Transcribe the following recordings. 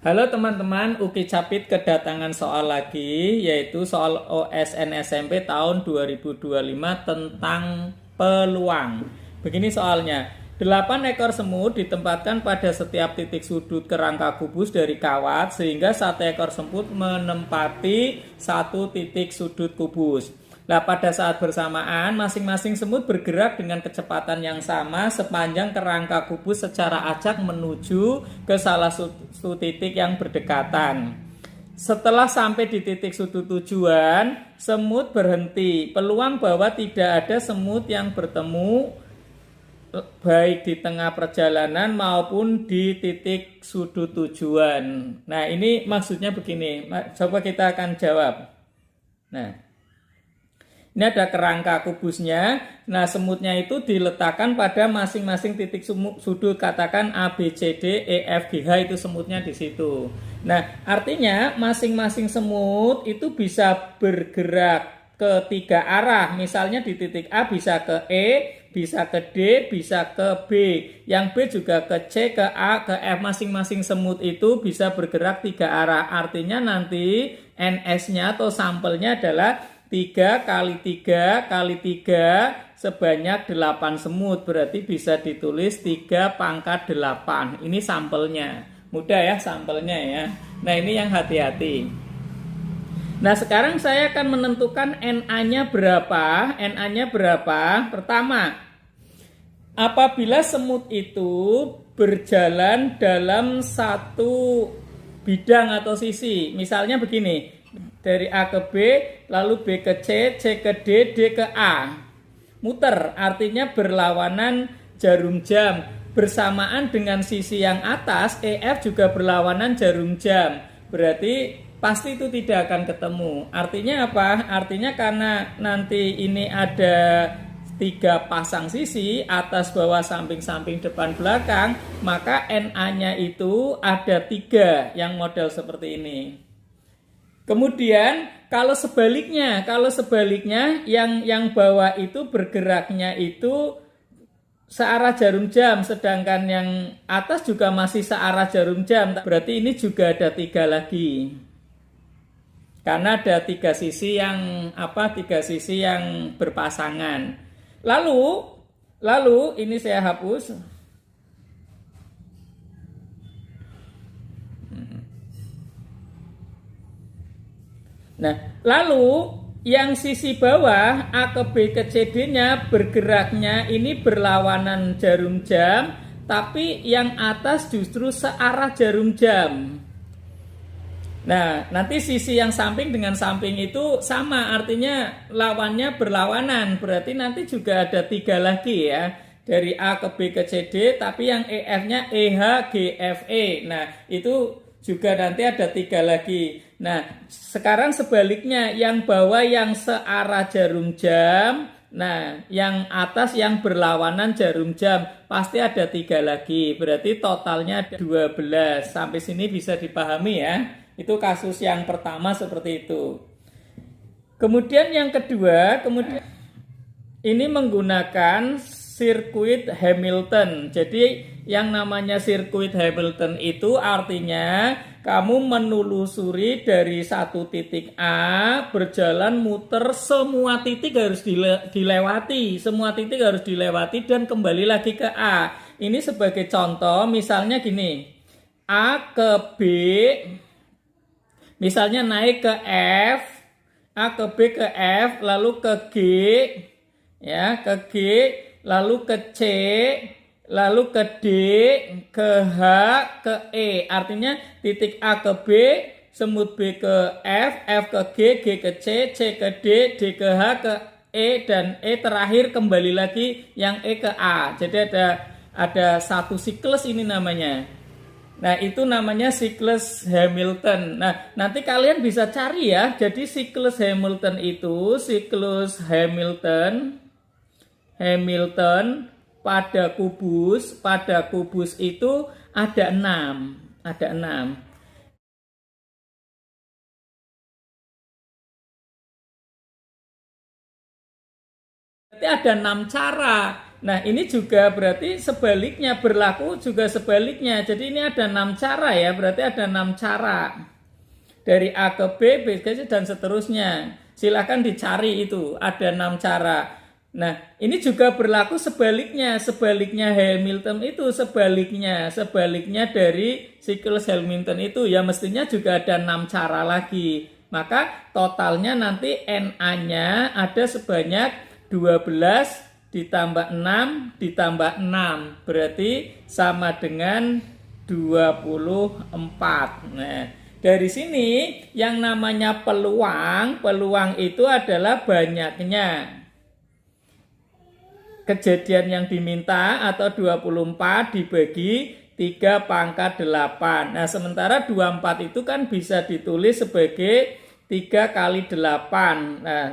Halo teman-teman, Uki Capit kedatangan soal lagi, yaitu soal OSN SMP tahun 2025 tentang peluang. Begini soalnya, 8 ekor semut ditempatkan pada setiap titik sudut kerangka kubus dari kawat, sehingga 1 ekor semut menempati 1 titik sudut kubus. Nah, pada saat bersamaan, masing-masing semut bergerak dengan kecepatan yang sama sepanjang kerangka kubus secara acak menuju ke salah satu titik yang berdekatan. Setelah sampai di titik sudut tujuan, semut berhenti. Peluang bahwa tidak ada semut yang bertemu baik di tengah perjalanan maupun di titik sudut tujuan. Nah, ini maksudnya begini. Coba kita akan jawab. Nah, ini ada kerangka kubusnya. Nah, semutnya itu diletakkan pada masing-masing titik sudut. Katakan A, B, C, D, E, F, G, H itu semutnya di situ. Nah, artinya masing-masing semut itu bisa bergerak ke 3 arah. Misalnya di titik A bisa ke E, bisa ke D, bisa ke B. Yang B juga ke C, ke A, ke F. Masing-masing semut itu bisa bergerak 3 arah. Artinya nanti NS-nya atau sampelnya adalah 3 kali 3 kali 3 sebanyak 8 semut. Berarti bisa ditulis 3 pangkat 8. Ini sampelnya. Mudah ya sampelnya ya. Nah, ini yang hati-hati. Nah, sekarang saya akan menentukan NA-nya berapa. NA-nya berapa? Pertama, apabila semut itu berjalan dalam satu bidang atau sisi. Misalnya begini, dari A ke B, lalu B ke C, C ke D, D ke A. Muter, artinya berlawanan jarum jam. Bersamaan dengan sisi yang atas, EF juga berlawanan jarum jam. Berarti pasti itu tidak akan ketemu. Artinya apa? Artinya karena nanti ini ada 3 pasang sisi, atas, bawah, samping, samping, depan, belakang, maka NA-nya itu ada 3 yang model seperti ini. Kemudian kalau sebaliknya yang bawah itu bergeraknya itu searah jarum jam, sedangkan yang atas juga masih searah jarum jam. Berarti ini juga ada 3 lagi. Karena ada 3 sisi yang 3 sisi yang berpasangan. Lalu ini saya hapus. Nah, lalu yang sisi bawah A ke B ke C D-nya bergeraknya ini berlawanan jarum jam, tapi yang atas justru searah jarum jam. Nah, nanti sisi yang samping dengan samping itu sama, artinya lawannya berlawanan. Berarti nanti juga ada 3 lagi ya. Dari A ke B ke C D, tapi yang EF-nya EH, GF, E. Nah, itu juga nanti ada 3 lagi. Nah, sekarang sebaliknya, yang bawah yang searah jarum jam, nah yang atas yang berlawanan jarum jam, pasti ada 3 lagi. Berarti totalnya ada 12. Sampai sini bisa dipahami ya. Itu kasus yang pertama seperti itu. Kemudian yang kedua, ini menggunakan sirkuit Hamilton. Jadi yang namanya sirkuit Hamilton itu artinya kamu menelusuri dari satu titik A, berjalan muter, semua titik harus dilewati. Semua titik harus dilewati dan kembali lagi ke A. Ini sebagai contoh, misalnya gini. A ke B, misalnya naik ke F, A ke B ke F, lalu ke G, ya, ke G, lalu ke C, lalu ke D, ke H, ke E. Artinya titik A ke B, semut B ke F, F ke G, G ke C, C ke D, D ke H, ke E, dan E terakhir kembali lagi yang E ke A. Jadi ada satu siklus ini namanya. Nah, itu namanya siklus Hamilton. Nah, nanti kalian bisa cari ya. Jadi siklus Hamilton itu, siklus Hamilton pada kubus itu ada 6. Ada 6. Berarti ada 6 cara Nah, ini juga berarti sebaliknya, berlaku juga sebaliknya. Jadi ini ada 6 cara ya, berarti ada 6 cara. Dari A ke B, B ke C, dan seterusnya. Silakan dicari itu, ada 6 cara. Nah, ini juga berlaku sebaliknya. Sebaliknya Hamilton itu, sebaliknya dari siklus Hamilton itu, ya mestinya juga ada 6 cara lagi. Maka totalnya nanti NA-nya ada sebanyak 12 ditambah 6 ditambah 6 berarti sama dengan 24. Nah, dari sini yang namanya peluang itu adalah banyaknya kejadian yang diminta atau 24 dibagi 3 pangkat 8. Nah, sementara 24 itu kan bisa ditulis sebagai 3 kali 8. Nah,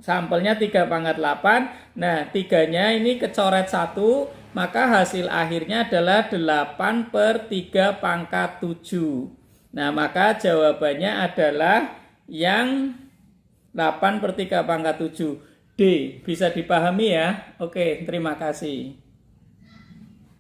sampelnya 3 pangkat 8. Nah, 3-nya ini kecoret 1, maka hasil akhirnya adalah 8 per 3 pangkat 7. Nah, maka jawabannya adalah yang 8 per 3 pangkat 7. D. Bisa dipahami ya? Oke, terima kasih.